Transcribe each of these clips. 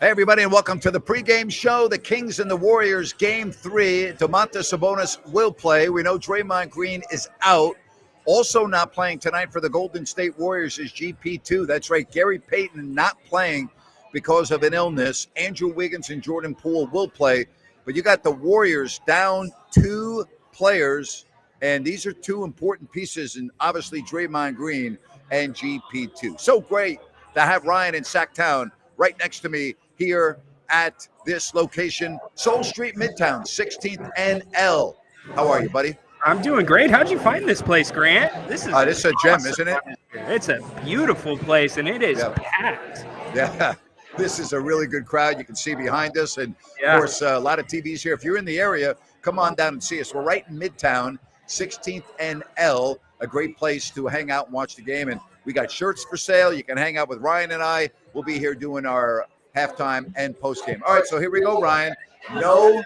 Hey, everybody, and welcome to the pregame show. The Kings and the Warriors, Game 3. Domantas Sabonis will play. We know Draymond Green is out. Also not playing tonight for the Golden State Warriors is GP2. That's right, Gary Payton not playing because of an illness. Andrew Wiggins and Jordan Poole will play. But you got the Warriors down 2 players, and these are 2 important pieces, and obviously Draymond Green and GP2. So great to have Ryan in Sacktown right next to me here at this location, Soul Street, Midtown, 16th and L. How are you, buddy? I'm doing great. How'd you find this place, Grant? This is a gem, isn't it? It's a beautiful place, and it is packed. Yeah, this is a really good crowd. You can see behind us, and of course, a lot of TVs here. If you're in the area, come on down and see us. We're right in Midtown, 16th and L, a great place to hang out and watch the game. And we got shirts for sale. You can hang out with Ryan and I. We'll be here doing our halftime and postgame. All right, so here we go, Ryan. No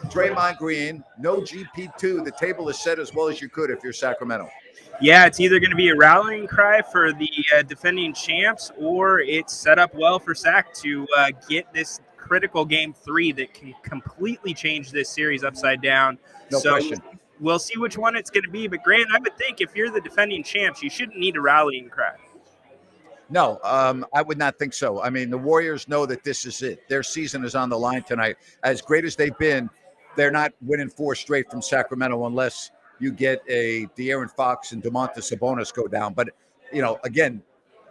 Draymond Green, no GP2. The table is set as well as you could if you're Sacramento. Yeah, it's either going to be a rallying cry for the defending champs, or it's set up well for Sac to get this critical Game 3 that can completely change this series upside down. No question. We'll see which one it's going to be. But, Grant, I would think if you're the defending champs, you shouldn't need a rallying cry. No, I would not think so. I mean, the Warriors know that this is it. Their season is on the line tonight. As great as they've been, they're not winning 4 straight from Sacramento unless you get a De'Aaron Fox and Domantas Sabonis go down. But, again,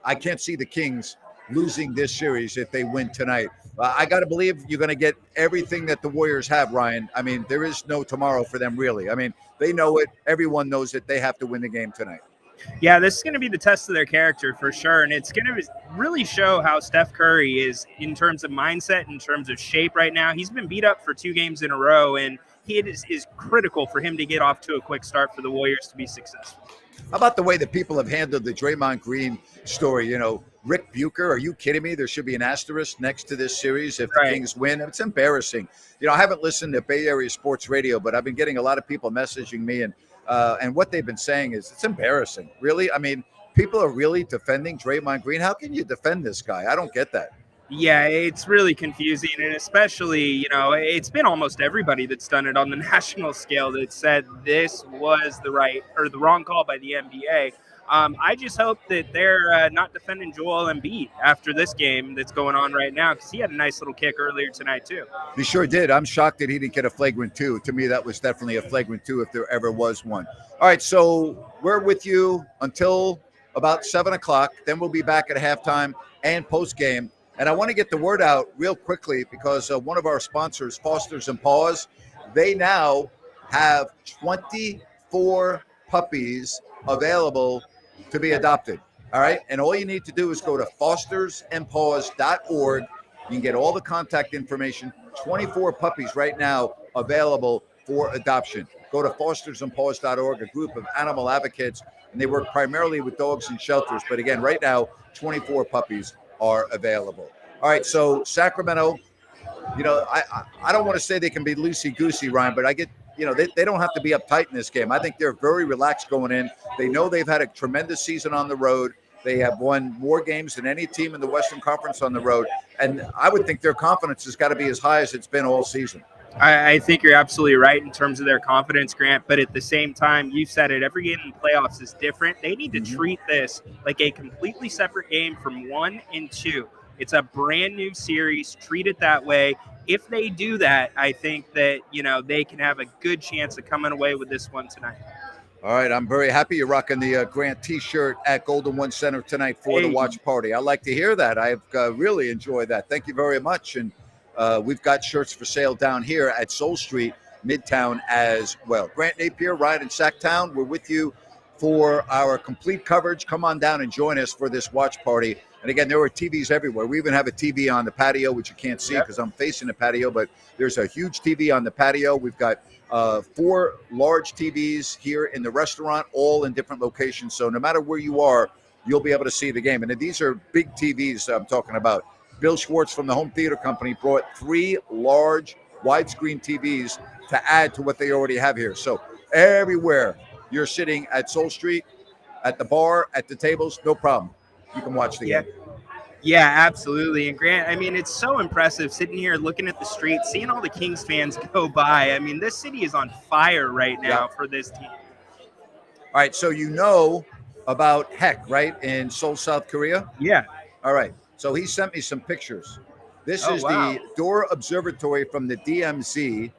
I can't see the Kings losing this series if they win tonight. I got to believe you're going to get everything that the Warriors have, Ryan. I mean, there is no tomorrow for them, really. I mean, they know it. Everyone knows it. They have to win the game tonight. Yeah, this is going to be the test of their character for sure. And it's going to really show how Steph Curry is in terms of mindset, in terms of shape right now. He's been beat up for 2 games in a row, and it is critical for him to get off to a quick start for the Warriors to be successful. How about the way that people have handled the Draymond Green story? Rick Bucher, are you kidding me? There should be an asterisk next to this series if the Kings win. It's embarrassing. I haven't listened to Bay Area Sports Radio, but I've been getting a lot of people messaging me, and what they've been saying is it's embarrassing. Really? I mean, people are really defending Draymond Green. How can you defend this guy? I don't get that. Yeah, it's really confusing. And especially, it's been almost everybody that's done it on the national scale that said this was the wrong call by the NBA. I just hope that they're not defending Joel Embiid after this game that's going on right now, because he had a nice little kick earlier tonight, too. He sure did. I'm shocked that he didn't get a flagrant 2. To me, that was definitely a flagrant 2 if there ever was one. All right, so we're with you until about 7 o'clock. Then we'll be back at halftime and postgame. And I want to get the word out real quickly because one of our sponsors, Foster's and Paws, they now have 24 puppies available to be adopted. All right. And all you need to do is go to fostersandpaws.org. You can get all the contact information. 24 puppies right now available for adoption. Go to fostersandpaws.org, a group of animal advocates, and they work primarily with dogs in shelters. But again, right now, 24 puppies are available. All right. So Sacramento, I don't want to say they can be loosey-goosey, Ryan, but I get, they don't have to be uptight in this game. I think they're very relaxed going in. They know they've had a tremendous season on the road. They have won more games than any team in the Western Conference on the road. And I would think their confidence has got to be as high as it's been all season. I think you're absolutely right in terms of their confidence, Grant. But at the same time, you said it, every game in the playoffs is different. They need to treat this like a completely separate game from 1 and 2. It's a brand new series. Treat it that way. If they do that, I think that, they can have a good chance of coming away with this one tonight. All right. I'm very happy you're rocking the Grant T-shirt at Golden One Center tonight for the watch party. I like to hear that. I've really enjoyed that. Thank you very much. And we've got shirts for sale down here at Soul Street, Midtown as well. Grant Napier, Ryan in Sacktown. We're with you for our complete coverage. Come on down and join us for this watch party. And again, there are TVs everywhere. We even have a TV on the patio, which you can't see because I'm facing the patio, but there's a huge TV on the patio. We've got 4 large TVs here in the restaurant, all in different locations. So no matter where you are, you'll be able to see the game. And these are big TVs I'm talking about. Bill Schwartz from the Home Theater Company brought 3 large widescreen TVs to add to what they already have here. So everywhere you're sitting at Soul Street, at the bar, at the tables, no problem. You can watch the game. Yeah, absolutely. And Grant, I mean, it's so impressive sitting here looking at the streets, seeing all the Kings fans go by. I mean, this city is on fire right now Yep. for this team. All right, so you know about Heck, right, in Seoul, South Korea? Yeah. All right, so he sent me some pictures. This Oh, is wow. the Door Observatory from the DMZ.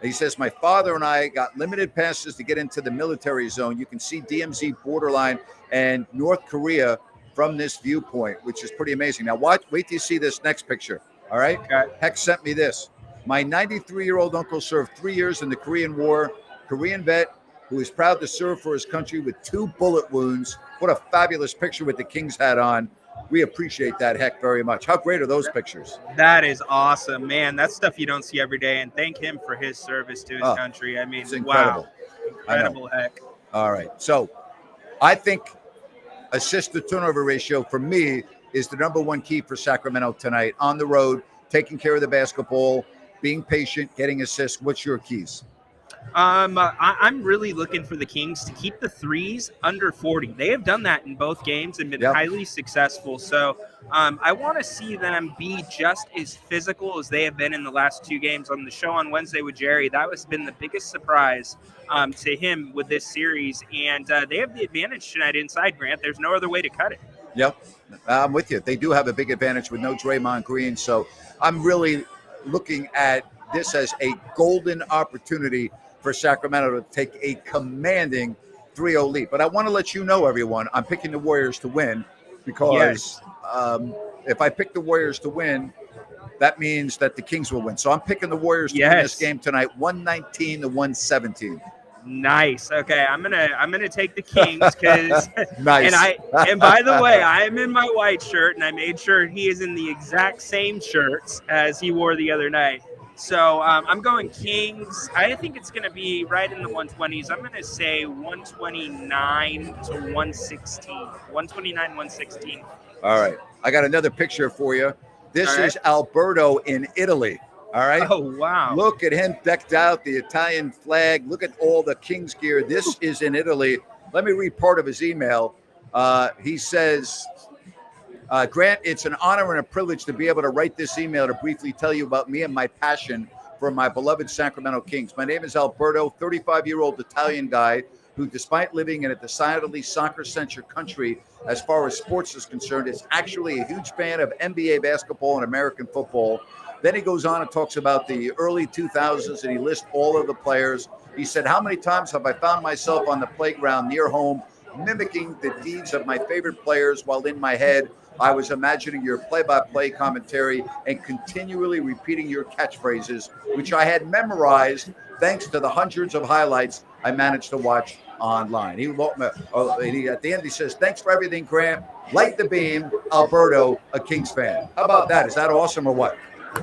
He says, my father and I got limited passes to get into the military zone. You can see DMZ borderline and North Korea from this viewpoint, which is pretty amazing. Now, wait till you see this next picture. All right. Okay. Heck sent me this. My 93-year-old uncle served 3 years in the Korean War, Korean vet who is proud to serve for his country with 2 bullet wounds. What a fabulous picture with the King's hat on. We appreciate that, Heck, very much. How great are those pictures? That is awesome, man. That's stuff you don't see every day. And thank him for his service to his country. I mean, it's incredible. Wow. Incredible, Heck. All right. So I think assist to turnover ratio for me is the number one key for Sacramento tonight. On the road, taking care of the basketball, being patient, getting assists. What's your keys? I'm really looking for the Kings to keep the threes under 40. They have done that in both games and been highly successful. So I want to see them be just as physical as they have been in the last 2 games. On the show on Wednesday with Jerry, that has been the biggest surprise to him with this series. And they have the advantage tonight inside, Grant. There's no other way to cut it. Yep, I'm with you. They do have a big advantage with no Draymond Green. So I'm really looking at this as a golden opportunity for Sacramento to take a commanding 3-0 lead. But I want to let you know, everyone, I'm picking the Warriors to win because if I pick the Warriors to win, that means that the Kings will win. So I'm picking the Warriors to win this game tonight, 119-117. Nice. Okay, I'm gonna take the Kings because nice. And by the way, I am in my white shirt, and I made sure he is in the exact same shirts as he wore the other night. So I'm going Kings. I think it's going to be right in the 120s. I'm going to say 129 to 116. 129, 116. All right. I got another picture for you. This is Alberto in Italy. All right. Oh, wow. Look at him decked out, the Italian flag. Look at all the Kings gear. This is in Italy. Let me read part of his email. He says, Grant, it's an honor and a privilege to be able to write this email to briefly tell you about me and my passion for my beloved Sacramento Kings. My name is Alberto, 35-year-old Italian guy who, despite living in a decidedly soccer-centric country as far as sports is concerned, is actually a huge fan of NBA basketball and American football. Then he goes on and talks about the early 2000s, and he lists all of the players. He said, how many times have I found myself on the playground near home mimicking the deeds of my favorite players while in my head I was imagining your play-by-play commentary and continually repeating your catchphrases, which I had memorized thanks to the hundreds of highlights I managed to watch online. At the end, he says, thanks for everything, Grant. Light the beam, Alberto, a Kings fan. How about that? Is that awesome or what?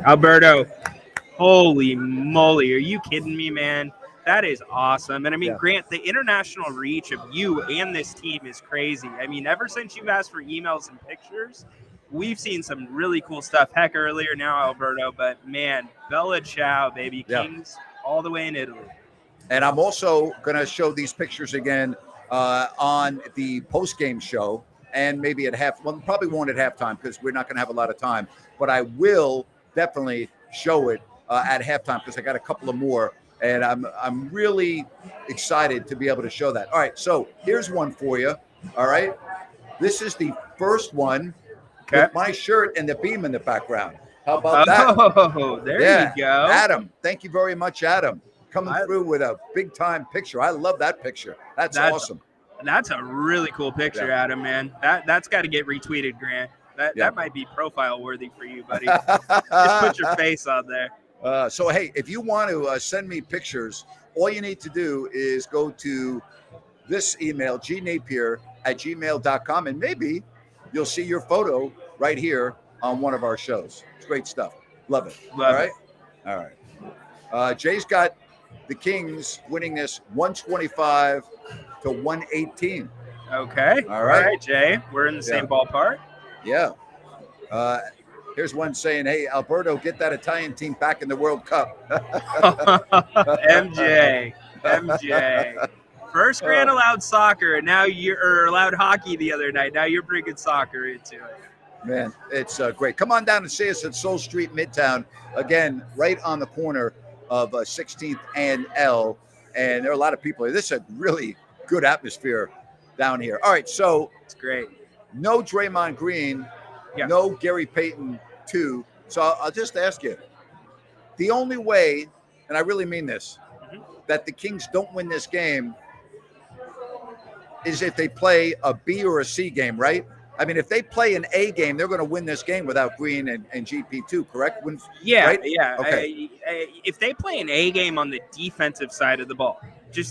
Alberto, holy moly. Are you kidding me, man? That is awesome. And I mean, Grant, the international reach of you and this team is crazy. I mean, ever since you've asked for emails and pictures, we've seen some really cool stuff. Heck, earlier now, Alberto, but man, Bella Ciao, baby. Kings all the way in Italy. And I'm also going to show these pictures again on the post-game show and maybe at probably won't at halftime because we're not going to have a lot of time, but I will definitely show it at halftime because I got a couple of more. And I'm really excited to be able to show that. All right, so here's one for you. All right, this is the first one with my shirt and the beam in the background. How about that? Oh, there you go. Adam, thank you very much, Adam. Coming through with a big-time picture. I love that picture. That's awesome. That's a really cool picture, Adam, man. That's got to get retweeted, Grant. That might be profile worthy for you, buddy. Just put your face on there. So, hey, if you want to send me pictures, all you need to do is go to this email, gnapier@gmail.com, and maybe you'll see your photo right here on one of our shows. It's great stuff. Love it. All right. Jay's got the Kings winning this 125 to 118. Okay. All right, Jay. We're in the same ballpark. Yeah. Here's one saying, hey, Alberto, get that Italian team back in the World Cup. MJ. First Grant allowed soccer, and now you're allowed hockey the other night. Now you're bringing soccer into it. Man, it's great. Come on down and see us at Soul Street, Midtown. Again, right on the corner of 16th and L. And there are a lot of people here. This is a really good atmosphere down here. All right, so It's great. no Draymond Green, Yeah. no Gary Payton 2. So I'll just ask you, the only way, and I really mean this, that the Kings don't win this game is if they play a B or a C game, right? I mean, if they play an A game, they're going to win this game without Green and GP2, correct? Yeah, right? yeah. Okay. If they play an A game on the defensive side of the ball,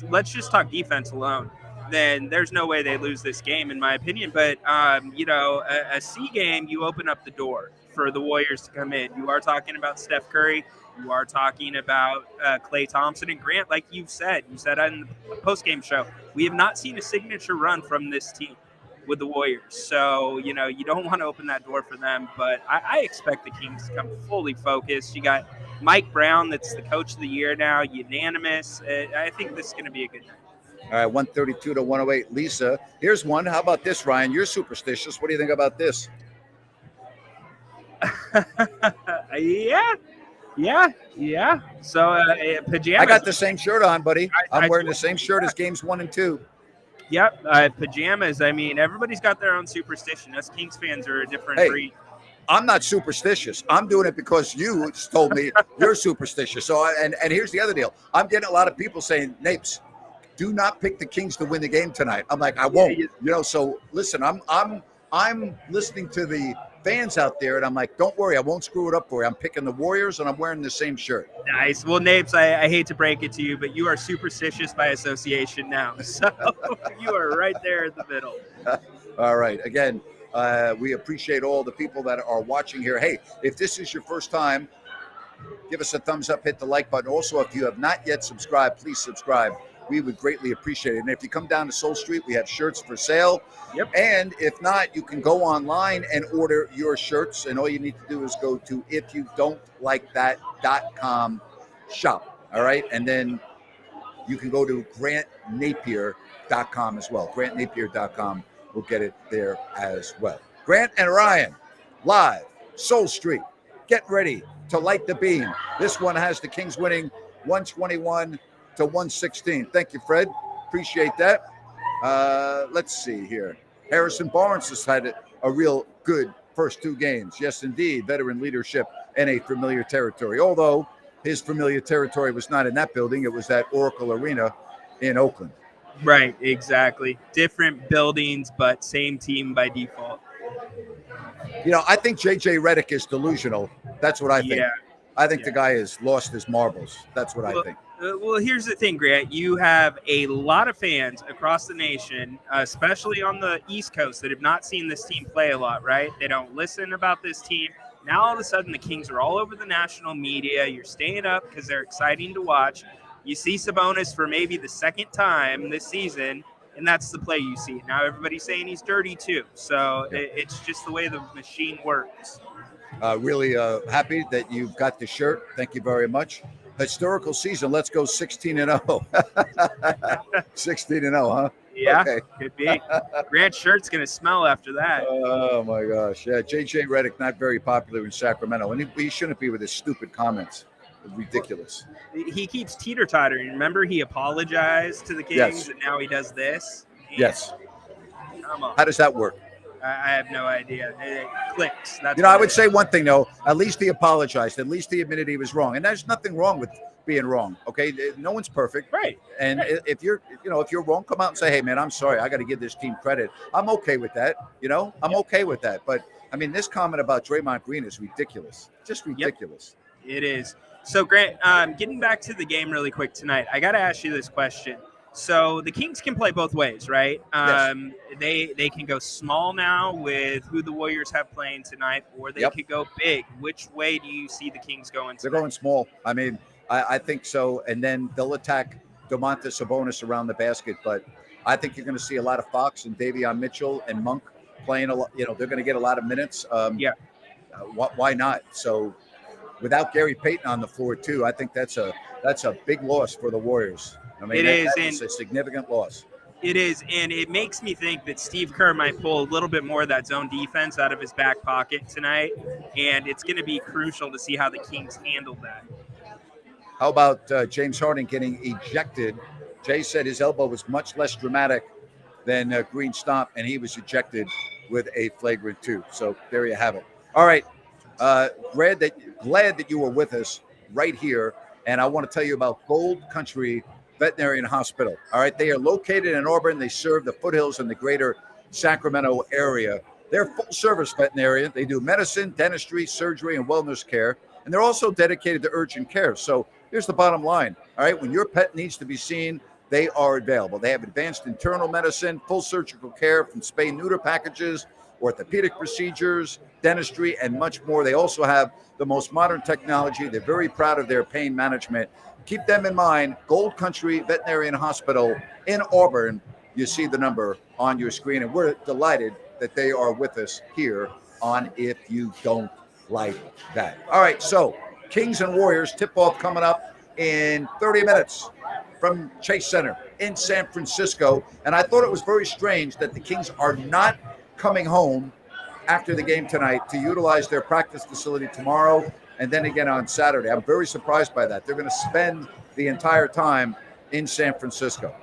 let's just talk defense alone, then there's no way they lose this game, in my opinion. But a C game, you open up the door for the Warriors to come in. You are talking about Steph Curry. You are talking about Klay Thompson and Grant, like you said on the post-game show. We have not seen a signature run from this team with the Warriors. So, you don't want to open that door for them. But I expect the Kings to come fully focused. You got Mike Brown, that's the coach of the year now, unanimous. I think this is going to be a good night. All right, 132 to 108. Lisa, here's one. How about this, Ryan? You're superstitious. What do you think about this? Yeah. So, pajamas. I got the same shirt on, buddy. I'm wearing the same shirt as games 1 and 2. Yep, pajamas. I mean, everybody's got their own superstition. Us Kings fans are a different breed. I'm not superstitious. I'm doing it because you told me you're superstitious. So, and here's the other deal. I'm getting a lot of people saying, Napes, do not pick the Kings to win the game tonight. I'm like, I won't. So listen, I'm listening to the fans out there, and I'm like, don't worry, I won't screw it up for you. I'm picking the Warriors, and I'm wearing the same shirt. Nice. Well, Napes, I hate to break it to you, but you are superstitious by association now. So you are right there in the middle. All right. Again, we appreciate all the people that are watching here. Hey, if this is your first time, give us a thumbs up, hit the like button. Also, if you have not yet subscribed, please subscribe. We would greatly appreciate it. And if you come down to Soul Street, we have shirts for sale. Yep. And if not, you can go online and order your shirts. And all you need to do is go to ifyoudon'tlikethat.com shop. All right. And then you can go to grantnapier.com as well. grantnapier.com will get it there as well. Grant and Ryan, live, Soul Street. Get ready to light the beam. This one has the Kings winning 121 to 116. Thank you, Fred. Appreciate that. Let's see here. Harrison Barnes has had a real good first 2 games. Yes, indeed. Veteran leadership and a familiar territory. Although his familiar territory was not in that building. It was at Oracle Arena in Oakland. Right, exactly. Different buildings, but same team by default. I think JJ Redick is delusional. That's what I think. Yeah. I think the guy has lost his marbles. That's what I think. Well, here's the thing, Grant. You have a lot of fans across the nation, especially on the East Coast, that have not seen this team play a lot, right? They don't listen about this team. Now, all of a sudden, the Kings are all over the national media. You're staying up because they're exciting to watch. You see Sabonis for maybe the second time this season, and that's the play you see. Now, everybody's saying he's dirty, too. So it's just the way the machine works. Really happy that you've got the shirt. Thank you very much. Historical season. Let's go 16-0. 16-0, huh? Yeah, okay. Could be. Grant's shirt's going to smell after that. Oh, my gosh. Yeah, JJ Redick, not very popular in Sacramento. And he shouldn't be with his stupid comments. Ridiculous. He keeps teeter-tottering. Remember, he apologized to the Kings, and now he does this? Yes. Come on. How does that work? I have no idea. It clicks. That's I would say one thing, though. At least he apologized. At least he admitted he was wrong. And there's nothing wrong with being wrong, okay? No one's perfect. Right. And if you're wrong, come out and say, hey, man, I'm sorry. I got to give this team credit. I'm okay with that. I'm okay with that. But, I mean, this comment about Draymond Green is ridiculous. Just ridiculous. Yep. It is. So, Grant, getting back to the game really quick tonight, I got to ask you this question. So the Kings can play both ways, right? Yes. They can go small now with who the Warriors have playing tonight, or they could go big. Which way do you see the Kings going tonight? They're going small. I mean, I think so. And then they'll attack Domantas Sabonis around the basket. But I think you're going to see a lot of Fox and Davion Mitchell and Monk playing a lot. They're going to get a lot of minutes. Why not? So without Gary Payton on the floor too, I think that's a big loss for the Warriors. I mean, it's a significant loss. It is, and it makes me think that Steve Kerr might pull a little bit more of that zone defense out of his back pocket tonight, and it's going to be crucial to see how the Kings handle that. How about James Harden getting ejected? Jay said his elbow was much less dramatic than Green stomp, and he was ejected with a flagrant 2. So there you have it. All right. Glad that you were with us right here, and I want to tell you about Gold Country Veterinarian Hospital. All right. They are located in Auburn. They serve the foothills in the greater Sacramento area. They're full-service veterinarian. They do medicine, dentistry, surgery, and wellness care, and they're also dedicated to urgent care. So here's the bottom line. All right. When your pet needs to be seen, they are available. They have advanced internal medicine, full surgical care from spay-neuter packages, orthopedic procedures, dentistry, and much more. They also have the most modern technology. They're very proud of their pain management. Keep them in mind. Gold Country Veterinarian Hospital in Auburn. You see the number on your screen, and we're delighted that they are with us here on If You Don't Like That. All right, so Kings and Warriors tip-off coming up in 30 minutes from Chase Center in San Francisco. And I thought it was very strange that the Kings are not coming home after the game tonight to utilize their practice facility tomorrow and then again on Saturday. I'm very surprised by that. They're going to spend the entire time in San Francisco.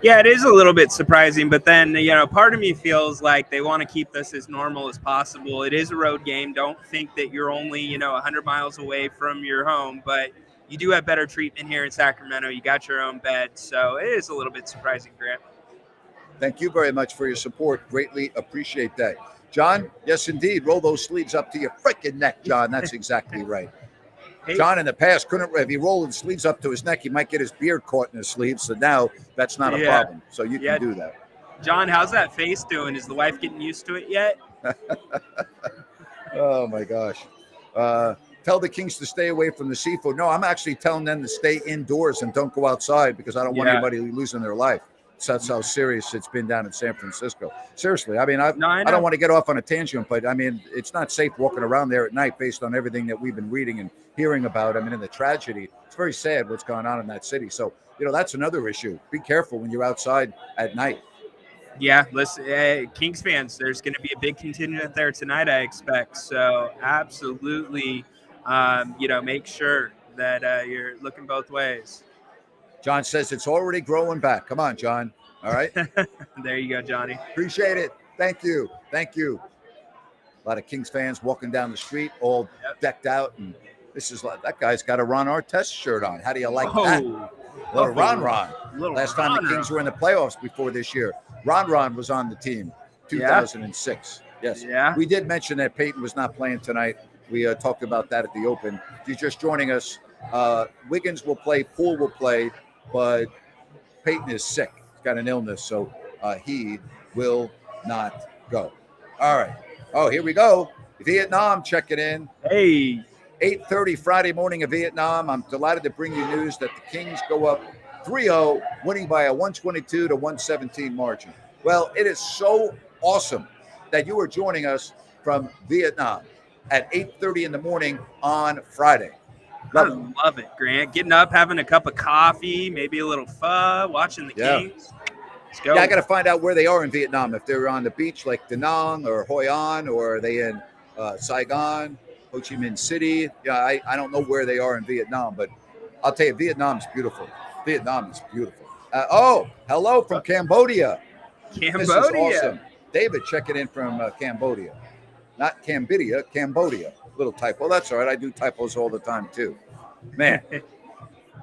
Yeah, it is a little bit surprising, but then, part of me feels like they want to keep this as normal as possible. It is a road game. Don't think that you're only, 100 miles away from your home, but you do have better treatment here in Sacramento. You got your own bed, so it is a little bit surprising, Grant. Thank you very much for your support. Greatly appreciate that. John, yes, indeed. Roll those sleeves up to your freaking neck, John. That's exactly right. Hey. John, in the past, if he rolled his sleeves up to his neck, he might get his beard caught in his sleeves. So now that's not a problem. So you can do that. John, how's that face doing? Is the wife getting used to it yet? Oh, my gosh. Tell the Kings to stay away from the seafood. No, I'm actually telling them to stay indoors and don't go outside because I don't want anybody losing their life. So that's how serious it's been down in San Francisco. Seriously, I mean, I don't want to get off on a tangent, but I mean, it's not safe walking around there at night based on everything that we've been reading and hearing about. I mean, in the tragedy, it's very sad what's going on in that city. So, that's another issue. Be careful when you're outside at night. Yeah, listen, Kings fans, there's going to be a big contingent there tonight, I expect. So absolutely, make sure that you're looking both ways. John says it's already growing back. Come on, John. All right. There you go, Johnny. Appreciate it. Thank you. Thank you. A lot of Kings fans walking down the street, all decked out. And this is like, that guy's got a Ron Artest shirt on. How do you like that? Little Ron. Last time the Kings were in the playoffs before this year, Ron was on the team, 2006. Yes. Yeah. We did mention that Peyton was not playing tonight. We talked about that at the Open. If you're just joining us, Wiggins will play, Poole will play, but Peyton is sick. He's got an illness, so he will not go. All right. Oh, here we go. Vietnam checking in. Hey. 8:30 Friday morning in Vietnam. I'm delighted to bring you news that the Kings go up 3-0, winning by a 122-117 margin. Well, it is so awesome that you are joining us from Vietnam at 8:30 in the morning on Friday. Love it, Grant. Getting up, having a cup of coffee, maybe a little pho, watching the Kings. Let's go. Yeah, I got to find out where they are in Vietnam. If they're on the beach like Da Nang or Hoi An, or are they in Saigon, Ho Chi Minh City? Yeah, I don't know where they are in Vietnam, but I'll tell you, Vietnam's beautiful. Vietnam is beautiful. Hello from Cambodia. Cambodia. This is awesome. David checking in from Cambodia. Not Cambodia, Cambodia. Little typo. That's all right. I do typos all the time too. Man,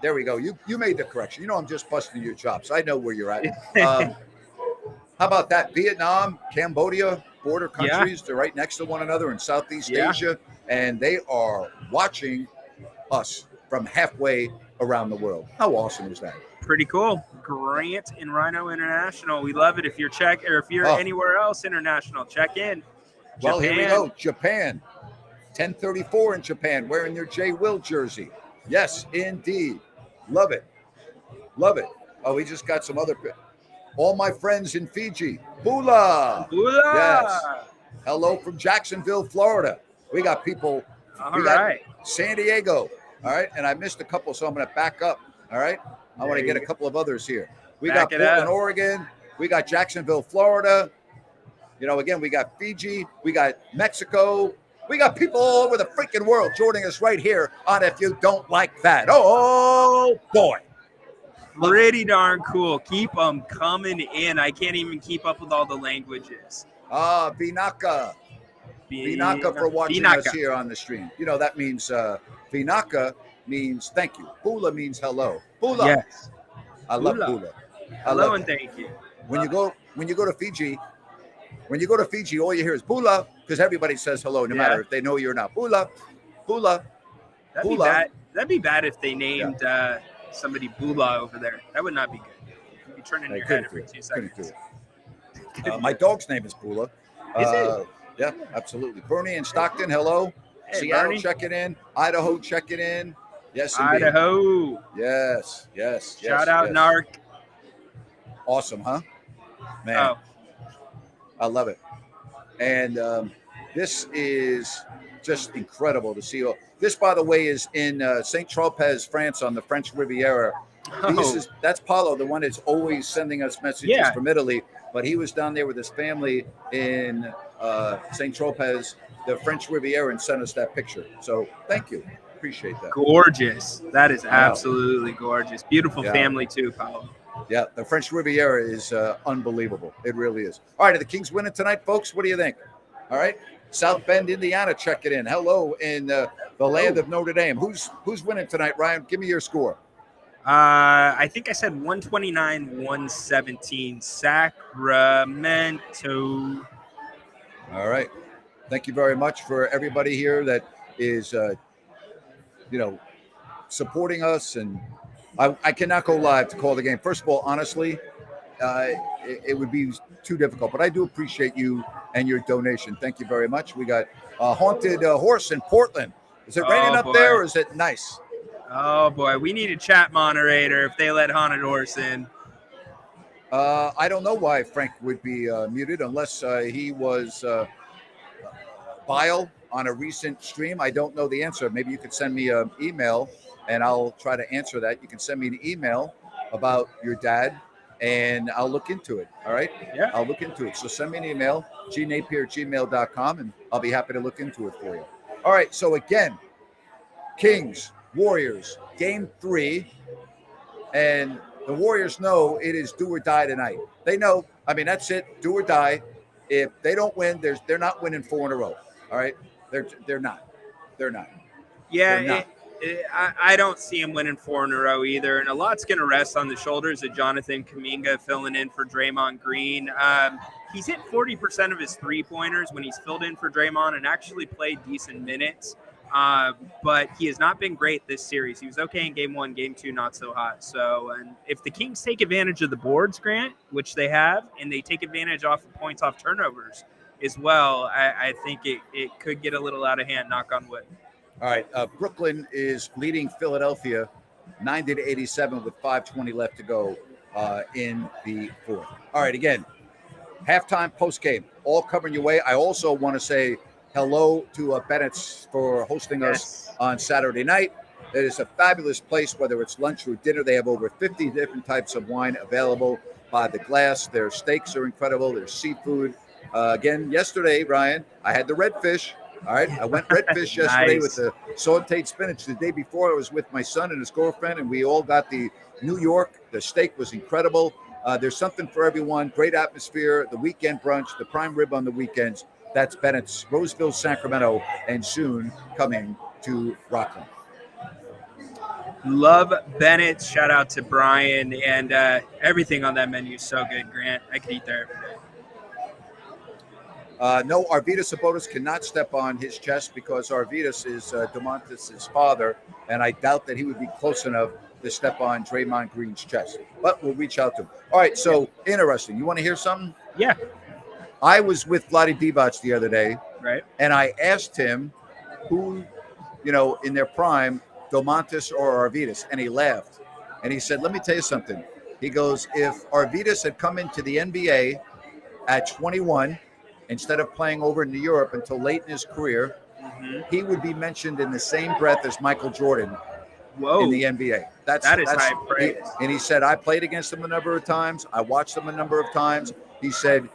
there we go. You made the correction. I'm just busting your chops. I know where you're at. How about that? Vietnam, Cambodia, border countries. They're right next to one another in Southeast Asia, and they are watching us from halfway around the world. How awesome is that? Pretty cool. Grant and Rhino International. We love it. If you're anywhere else international, check in. Well, here we go. Japan. 10:34 in Japan, wearing their J. Will jersey. Yes, indeed. Love it. Love it. Oh, we just got some other. All my friends in Fiji. Bula. Bula. Yes. Hello from Jacksonville, Florida. We got people. All right. San Diego. All right. And I missed a couple, so I'm going to back up. All right. I want to get a couple of others here. We Back got it Portland, up. Oregon. We got Jacksonville, Florida. Again, we got Fiji. We got Mexico. We got people all over the freaking world joining us right here on If You Don't Like That. Oh, boy. Pretty darn cool. Keep them coming in. I can't even keep up with all the languages. Vinaka. Vinaka for watching us here on the stream. That means Vinaka means thank you. Bula means hello. Bula. Yes. I love Bula. Hello and thank you. When you go to Fiji, all you hear is Bula, because everybody says hello, no matter if they know you or not. Bula, Bula, That'd Bula. be bad. That'd be bad if they named somebody Bula over there. That would not be good. You'd be turning your head every 2 seconds. My dog's name is Bula. Is it? Yeah, absolutely. Bernie in Stockton, hello. Hey, Seattle Bernie. checking in. Idaho checking in. Yes, indeed. Idaho. Yes. Shout out Narc. Awesome, huh? Man, Oh. I love it. And this is just incredible to see. This, by the way, is in St. Tropez, France, on the French Riviera. That's Paulo, the one that's always sending us messages from Italy. But he was down there with his family in St. Tropez, the French Riviera, and sent us that picture. So thank you. Appreciate that. Gorgeous. That is absolutely gorgeous. Beautiful family too, Paulo. Yeah, the French Riviera is unbelievable. It really is. All right, are the Kings winning tonight, folks? What do you think? All right, South Bend, Indiana, check it in. Hello, in the land of Notre Dame. Who's winning tonight, Ryan? Give me your score. I think I said 129-117 Sacramento. All right. Thank you very much for everybody here that is, supporting us. And I cannot go live to call the game. First of all, honestly, it would be too difficult. But I do appreciate you and your donation. Thank you very much. We got a haunted horse in Portland. Is it raining up there, or is it nice? Oh, boy. We need a chat moderator if they let Haunted Horse in. I don't know why Frank would be muted unless he was bile on a recent stream. I don't know the answer. Maybe you could send me an email, and I'll try to answer that. You can send me an email about your dad, and I'll look into it. All right? Yeah. I'll look into it. So send me an email, gnapier@gmail.com, and I'll be happy to look into it for you. All right. So, again, Kings, Warriors, Game 3, and the Warriors know it is do or die tonight. They know. I mean, that's it. Do or die. If they don't win, they're not winning 4 in a row. All right, they're not. They're not. Yeah, they're not. I don't see him winning 4 in a row either, and a lot's going to rest on the shoulders of Jonathan Kuminga filling in for Draymond Green. He's hit 40% of his three-pointers when he's filled in for Draymond and actually played decent minutes. But he has not been great this series. He was okay in Game 1, Game 2, not so hot. So, and if the Kings take advantage of the boards, Grant, which they have, and they take advantage off of points off turnovers as well, I think it could get a little out of hand, knock on wood. All right, Brooklyn is leading Philadelphia 90-87 with 5:20 left to go in the fourth. All right, again, halftime, postgame, all coming your way. I also want to say hello to Bennett's for hosting us on Saturday night. It is a fabulous place, whether it's lunch or dinner. They have over 50 different types of wine available by the glass. Their steaks are incredible. Their seafood. Again, yesterday, Ryan, I had the redfish. All right, I went redfish yesterday with the sauteed spinach. The day before, I was with my son and his girlfriend, and we all got the New York. The steak was incredible. There's something for everyone. Great atmosphere. The weekend brunch, the prime rib on the weekends. That's Bennett's, Roseville, Sacramento, and soon coming to Rockland. Love Bennett. Shout out to Brian, and everything on that menu is so good, Grant. I could eat there every day. No, Arvydas Sabonis cannot step on his chest because Arvydas is Domantas' father, and I doubt that he would be close enough to step on Draymond Green's chest. But we'll reach out to him. All right, so interesting. You want to hear something? Yeah. I was with Vlade Divac the other day, right? And I asked him who, in their prime, Domantas or Arvydas, and he laughed. And he said, let me tell you something. He goes, if Arvydas had come into the NBA at 21, instead of playing over in Europe until late in his career, he would be mentioned in the same breath as Michael Jordan in the NBA. That's high praise. And he said, I played against him a number of times. I watched him a number of times. He said,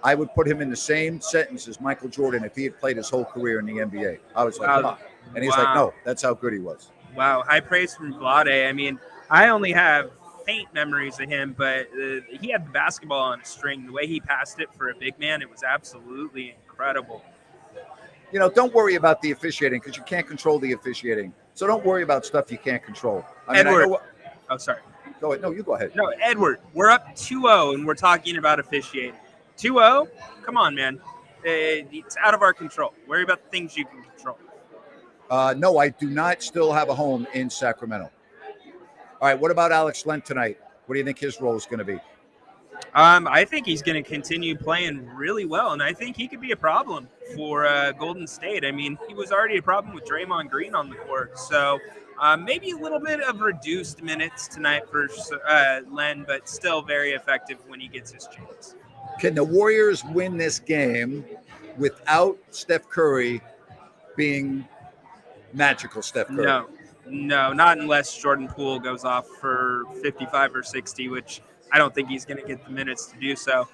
I would put him in the same sentence as Michael Jordan if he had played his whole career in the NBA. I was like, huh. And he's like, no, that's how good he was. Wow, high praise from Vlade. I mean, I only have faint memories of him, but he had the basketball on a string. The way he passed it for a big man, it was absolutely incredible. You know, don't worry about the officiating because you can't control the officiating. So don't worry about stuff you can't control. Edward. Oh, sorry. Go ahead. No, you go ahead. No, Edward, we're up 2-0 and we're talking about officiating. 2-0? Come on, man. It's out of our control. Worry about the things you can control. No, I do not still have a home in Sacramento. All right, what about Alex Len tonight? What do you think his role is going to be? I think he's going to continue playing really well, and I think he could be a problem for Golden State. I mean, he was already a problem with Draymond Green on the court, so maybe a little bit of reduced minutes tonight for Len, but still very effective when he gets his chance. Can the Warriors win this game without Steph Curry being magical Steph Curry? No, not unless Jordan Poole goes off for 55 or 60, which I don't think he's going to get the minutes to do so.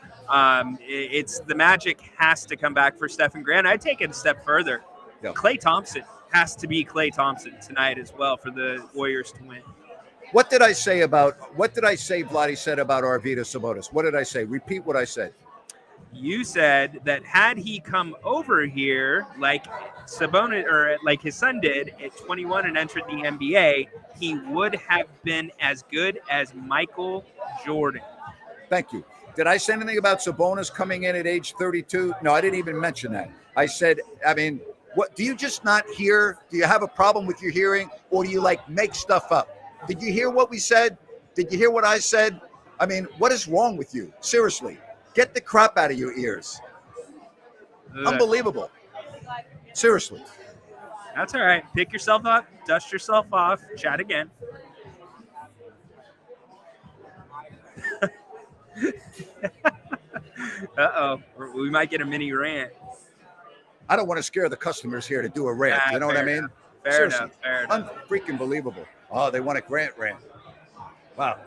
It's the magic has to come back for Stephen Grant. I'd take it a step further. Yeah. Klay Thompson has to be Klay Thompson tonight as well for the Warriors to win. What did I say Vlade said about Arvydas Sabonis? What did I say? Repeat what I said. You said that had he come over here like Sabonis or like his son did at 21 and entered the NBA, he would have been as good as Michael Jordan. Thank you. Did I say anything about Sabonis coming in at age 32? No, I didn't even mention that. I said, I mean, what do you just not hear? Do you have a problem with your hearing, or do you like make stuff up? Did you hear what we said? Did you hear what I said? I mean, what is wrong with you? Seriously. Get the crap out of your ears. Unbelievable. Seriously. That's all right. Pick yourself up, dust yourself off, chat again. Uh-oh. We might get a mini rant. I don't want to scare the customers here to do a rant. You know what I mean? Enough. Fair enough. Unfreaking believable. Oh, they want a Grant rant. Wow.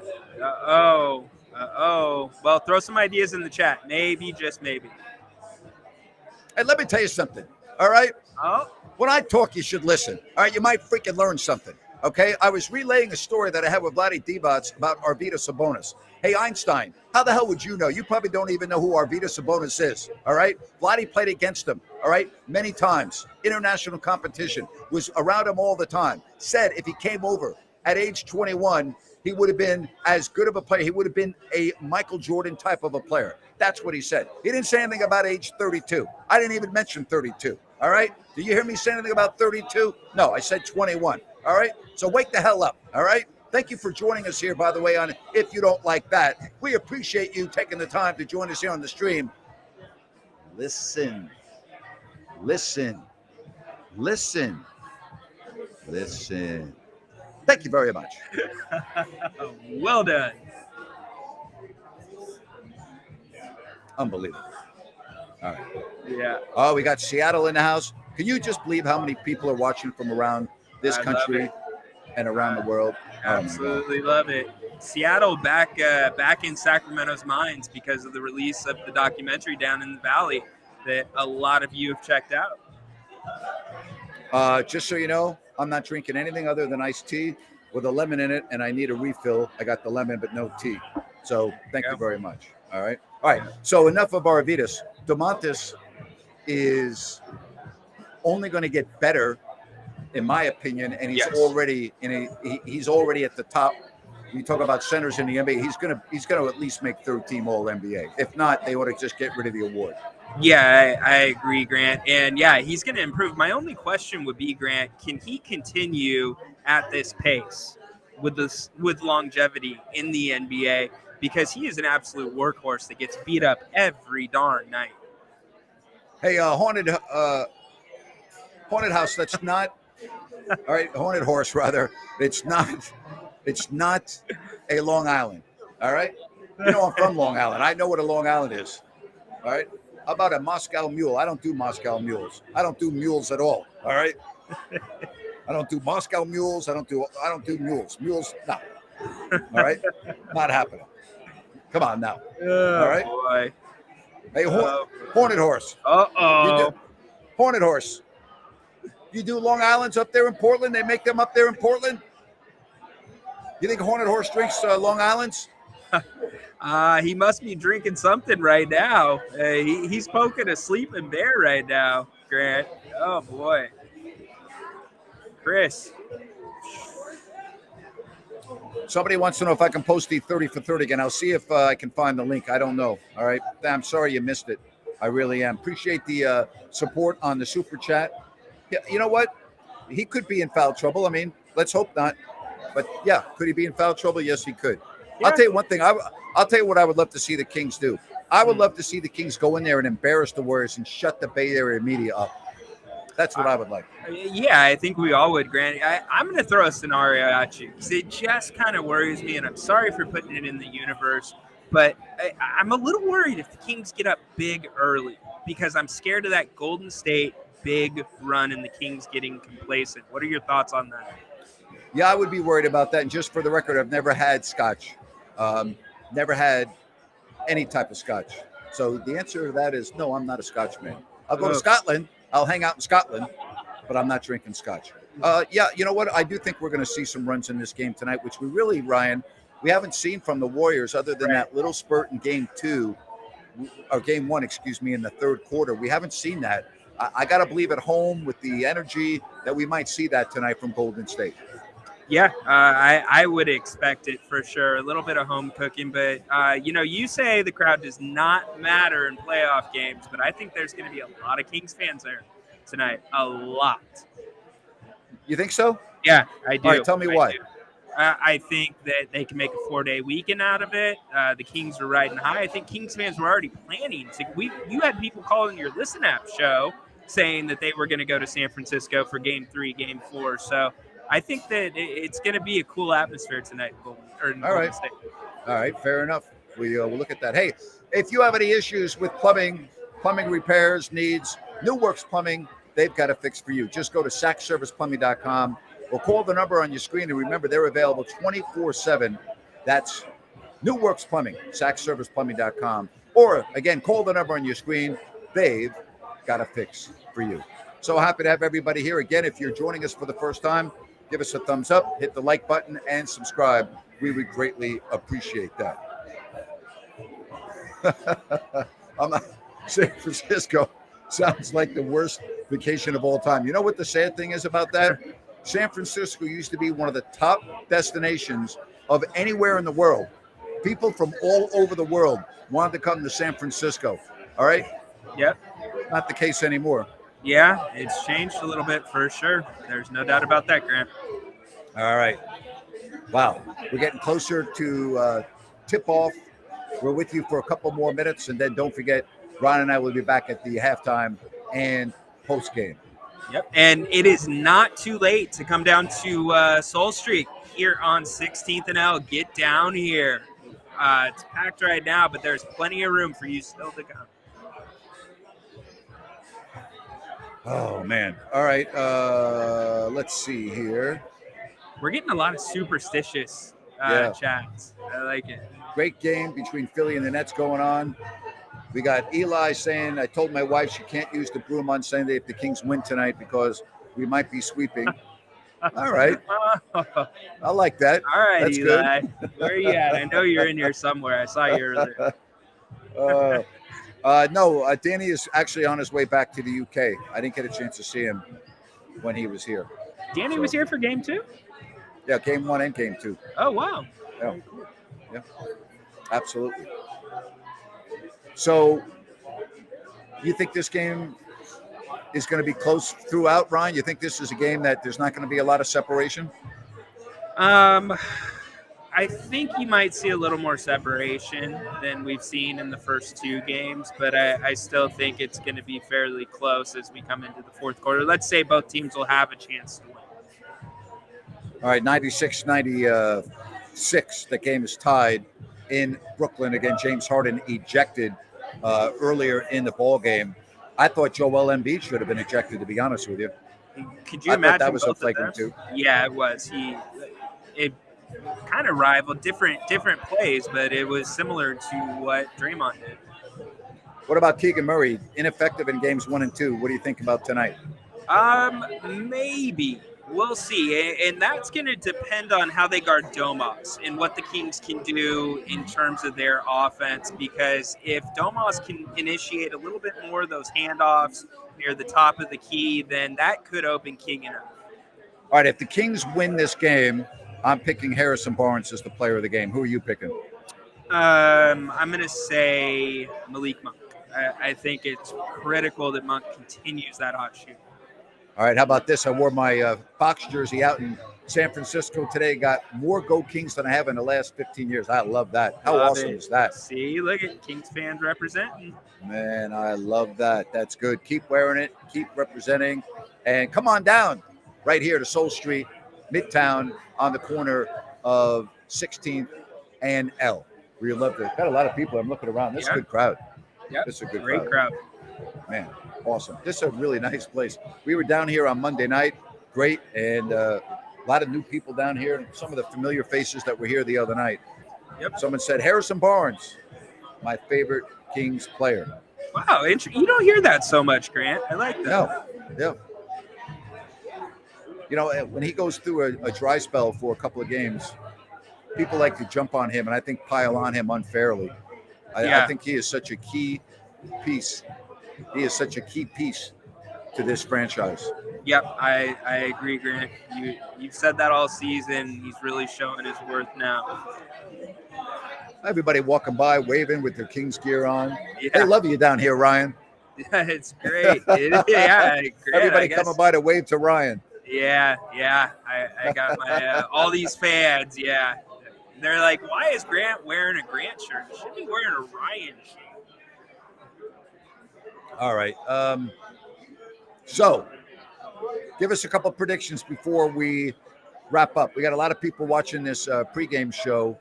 Well, throw some ideas in the chat. Maybe, just maybe. Hey, let me tell you something. All right? Oh. When I talk, you should listen. All right? You might freaking learn something. Okay? I was relaying a story that I had with Vlade Divac about Arvydas Sabonis. Hey, Einstein, how the hell would you know? You probably don't even know who Arvydas Sabonis is. All right? Vlade played against him. All right? Many times. International competition. Was around him all the time. Said if he came over at age 21, he would have been as good of a player. He would have been a Michael Jordan type of a player. That's what he said. He didn't say anything about age 32. I didn't even mention 32. All right? Did you hear me say anything about 32? No, I said 21. All right? So wake the hell up. All right? Thank you for joining us here, by the way, on If You Don't Like That. We appreciate you taking the time to join us here on the stream. Listen. Thank you very much. Well done. Unbelievable. All right. Yeah. Oh, we got Seattle in the house. Can you just believe how many people are watching from around this country and around the world? Absolutely love it. Seattle back in Sacramento's minds because of the release of the documentary Down in the Valley that a lot of you have checked out. Just so you know, I'm not drinking anything other than iced tea with a lemon in it, and I need a refill. I got the lemon, but no tea. So thank you very much. All right. So enough of Arvydas. Domantas is only going to get better, in my opinion, and he's already he's already at the top. You talk about centers in the NBA. He's gonna at least make third team All NBA. If not, they ought to just get rid of the award. Yeah, I agree, Grant. And yeah, he's going to improve. My only question would be, Grant, can he continue at this pace with longevity in the NBA? Because he is an absolute workhorse that gets beat up every darn night. Hey, haunted house. That's not all right. Haunted horse, rather. It's not a Long Island. All right. You know I'm from Long Island. I know what a Long Island is. All right. How about a Moscow mule? I don't do Moscow mules. I don't do mules at all. All right. I don't do Moscow mules. I don't do mules. Mules, no. All right, not happening. Come on now. Oh, All right. boy. Hey, Hornet Horse. Uh-oh. Hornet Horse. You do Long Island's up there in Portland? They make them up there in Portland? You think Hornet Horse drinks Long Island's? He must be drinking something right now. He's poking a sleeping bear right now, Grant. Oh, boy. Chris. Somebody wants to know if I can post the 30 for 30 again. I'll see if I can find the link. I don't know. All right. I'm sorry you missed it. I really am. Appreciate the support on the super chat. Yeah, you know what? He could be in foul trouble. I mean, let's hope not. But yeah, could he be in foul trouble? Yes, he could. Yeah. I'll tell you one thing. I'll tell you what I would love to see the Kings do. I would love to see the Kings go in there and embarrass the Warriors and shut the Bay Area media up. That's what I would like. Yeah, I think we all would, Grant. I'm going to throw a scenario at you because it just kind of worries me, and I'm sorry for putting it in the universe, but I'm a little worried if the Kings get up big early because I'm scared of that Golden State big run and the Kings getting complacent. What are your thoughts on that? Yeah, I would be worried about that. And just for the record, I've never had scotch. Never had any type of scotch. So the answer to that is no, I'm not a scotch man. I'll go to Scotland. I'll hang out in Scotland, but I'm not drinking scotch. Yeah, you know what? I do think we're going to see some runs in this game tonight, which we really, Ryan, we haven't seen from the Warriors other than that little spurt in game one, in the third quarter. We haven't seen that. I got to believe at home with the energy that we might see that tonight from Golden State. Yeah, I would expect it for sure. A little bit of home cooking, but, you say the crowd does not matter in playoff games, but I think there's going to be a lot of Kings fans there tonight. A lot. You think so? Yeah, I do. All right, tell me why. I think that they can make a 4-day weekend out of it. The Kings are riding high. I think Kings fans were already planning. You had people calling your Listen App show saying that they were going to go to San Francisco for Game 3, Game 4. So I think that it's going to be a cool atmosphere tonight in Golden State. All right, fair enough. We'll look at that. Hey, if you have any issues with plumbing repairs, needs, New Works Plumbing, they've got a fix for you. Just go to sackserviceplumbing.com or call the number on your screen. And remember, they're available 24/7. That's New Works Plumbing, sackserviceplumbing.com. Or, again, call the number on your screen. They've got a fix for you. So happy to have everybody here. Again, if you're joining us for the first time, give us a thumbs up, hit the like button, and subscribe. We would greatly appreciate that. San Francisco sounds like the worst vacation of all time. You know what the sad thing is about that? San Francisco used to be one of the top destinations of anywhere in the world. People from all over the world wanted to come to San Francisco. All right? Yep. Not the case anymore. Yeah, it's changed a little bit for sure. There's no doubt about that, Grant. All right. Wow. We're getting closer to tip-off. We're with you for a couple more minutes, and then don't forget, Ron and I will be back at the halftime and post-game. Yep. And it is not too late to come down to Soul Street here on 16th and L. Get down here. It's packed right now, but there's plenty of room for you still to come. Oh, man. All right. Let's see here. We're getting a lot of superstitious chats. I like it. Great game between Philly and the Nets going on. We got Eli saying, I told my wife she can't use the broom on Sunday if the Kings win tonight because we might be sweeping. All right. I like that. All right, that's Eli. Good. Where are you at? I know you're in here somewhere. I saw you earlier. No, Danny is actually on his way back to the UK. I didn't get a chance to see him when he was here. Danny was here for game 2? Yeah, game 1 and game 2. Oh, wow. Yeah. Yeah, absolutely. So you think this game is going to be close throughout, Ryan? You think this is a game that there's not going to be a lot of separation? I think you might see a little more separation than we've seen in the first 2 games, but I still think it's going to be fairly close as we come into the fourth quarter. Let's say both teams will have a chance to win. All right, 96-96. The game is tied in Brooklyn. Again, James Harden ejected earlier in the ball game. I thought Joel Embiid should have been ejected, to be honest with you. Could you I thought imagine that was a both of flagrant those? too. Yeah, it was. It kind of rivaled different plays, but it was similar to what Draymond did. What about Keegan Murray? Ineffective in games 1 and 2. What do you think about tonight? Maybe. We'll see. And that's going to depend on how they guard Domas and what the Kings can do in terms of their offense. Because if Domas can initiate a little bit more of those handoffs near the top of the key, then that could open Keegan up. All right, if the Kings win this game, I'm picking Harrison Barnes as the player of the game. Who are you picking? I'm going to say Malik Monk. I think it's critical that Monk continues that hot shoot. All right, how about this? I wore my Fox jersey out in San Francisco today. Got more Go Kings than I have in the last 15 years. I love that. How awesome is that? See, look at Kings fans representing. Man, I love that. That's good. Keep wearing it. Keep representing. And come on down right here to Soul Street, Midtown, on the corner of 16th and L. We love it. Got a lot of people. I'm looking around. This is a good crowd. Yeah, this is a good great crowd. Man, awesome. This is a really nice place. We were down here on Monday night. Great. And a lot of new people down here. Some of the familiar faces that were here the other night. Yep. Someone said, Harrison Barnes, my favorite Kings player. Wow. You don't hear that so much, Grant. I like that. No. Yeah. You know, when he goes through a dry spell for a couple of games, people like to jump on him and I think pile on him unfairly. I think he is such a key piece. He is such a key piece to this franchise. Yep, I agree, Grant. You've said that all season. He's really showing his worth now. Everybody walking by, waving with their Kings gear on. Yeah. They love you down here, Ryan. Yeah, it's great. Great. Everybody coming by to wave to Ryan. Yeah. I got my all these fans. Yeah, they're like, "Why is Grant wearing a Grant shirt? He should be wearing a Ryan shirt." All right. So, give us a couple predictions before we wrap up. We got a lot of people watching this pregame show.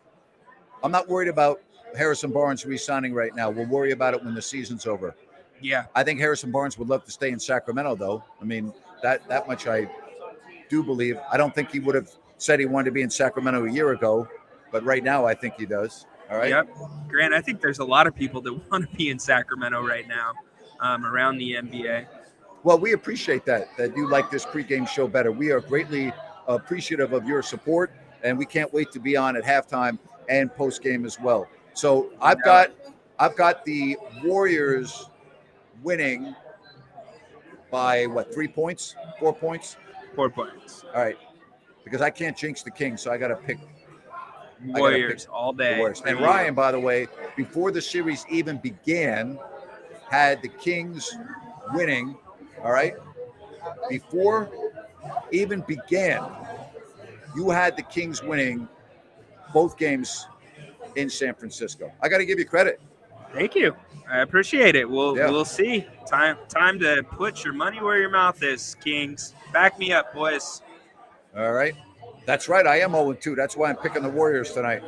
I'm not worried about Harrison Barnes re-signing right now. We'll worry about it when the season's over. Yeah. I think Harrison Barnes would love to stay in Sacramento, though. I mean, that much I do believe. I don't think he would have said he wanted to be in Sacramento a year ago, but right now I think he does. All right. Yep. Grant, I think there's a lot of people that want to be in Sacramento right now around the NBA. Well, we appreciate that you like this pregame show better. We are greatly appreciative of your support, and we can't wait to be on at halftime and postgame as well. So I've got the Warriors winning by 3 points, 4 points? 4 points. All right. Because I can't jinx the Kings, so I got to pick Warriors all day. Warriors. And Ryan, by the way, before the series even began, had the Kings winning. All right. Before even began, you had the Kings winning both games in San Francisco. I got to give you credit. Thank you. I appreciate it. We'll see. Time to put your money where your mouth is, Kings. Back me up, boys. All right. That's right. I am 0-2. That's why I'm picking the Warriors tonight.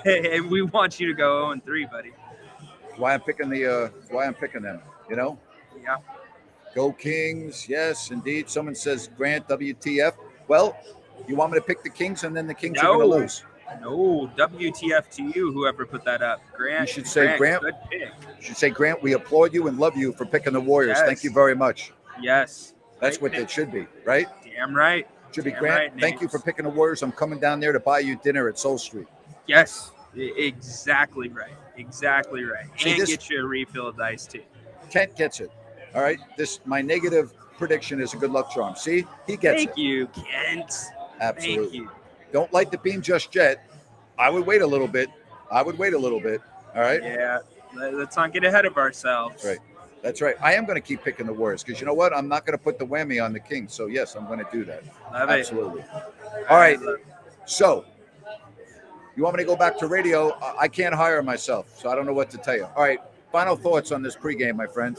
And we want you to go 0-3, buddy. Why I'm picking them, you know? Yeah. Go Kings. Yes, indeed. Someone says Grant WTF. Well, you want me to pick the Kings and then the Kings are going to lose? No, WTF to you, whoever put that up. Grant. You should say Grant. Good pick. You should say Grant. We applaud you and love you for picking the Warriors. Yes. Thank you very much. Yes. That's what it should be, right? Damn right. Should be Grant. Right, thank you for picking the Warriors. I'm coming down there to buy you dinner at Soul Street. Yes, exactly right. Exactly right. See, and get you a refill of the iced tea. Kent gets it. All right. My negative prediction is a good luck charm. See, he gets it. Thank you, Kent. Absolutely. Thank you. Don't light the beam just yet. I would wait a little bit. All right. Yeah. Let's not get ahead of ourselves. Right. That's right. I am going to keep picking the Warriors because you know what? I'm not going to put the whammy on the Kings. So, yes, I'm going to do that. Love Absolutely. It. All right. So, you want me to go back to radio? I can't hire myself, so I don't know what to tell you. All right. Final thoughts on this pregame, my friend.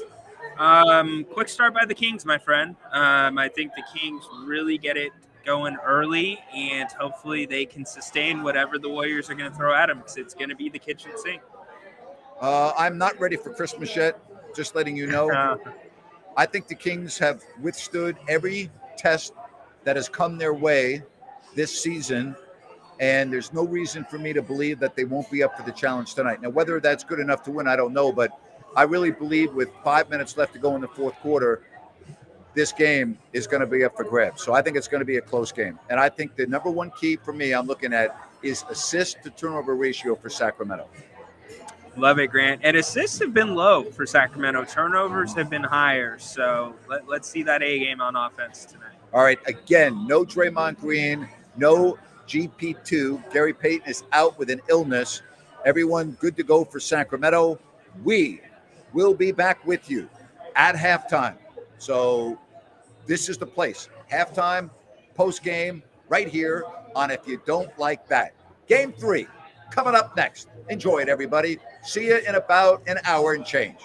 Quick start by the Kings, my friend. I think the Kings really get it going early, and hopefully they can sustain whatever the Warriors are going to throw at them because it's going to be the kitchen sink. I'm not ready for Christmas yet. Just letting you know. I think the Kings have withstood every test that has come their way this season, and there's no reason for me to believe that they won't be up for the challenge tonight. Now, whether that's good enough to win, I don't know, but I really believe with 5 minutes left to go in the fourth quarter, this game is going to be up for grabs. So I think it's going to be a close game. And I think the number one key for me I'm looking at is assist to turnover ratio for Sacramento. Love it, Grant. And assists have been low for Sacramento. Turnovers have been higher. So let's see that A game on offense tonight. All right, again, no Draymond Green, no GP2. Gary Payton is out with an illness. Everyone good to go for Sacramento. We will be back with you at halftime. So this is the place. Halftime, post-game, right here on If You Don't Like That. Game 3 coming up next. Enjoy it, everybody. See you in about an hour and change.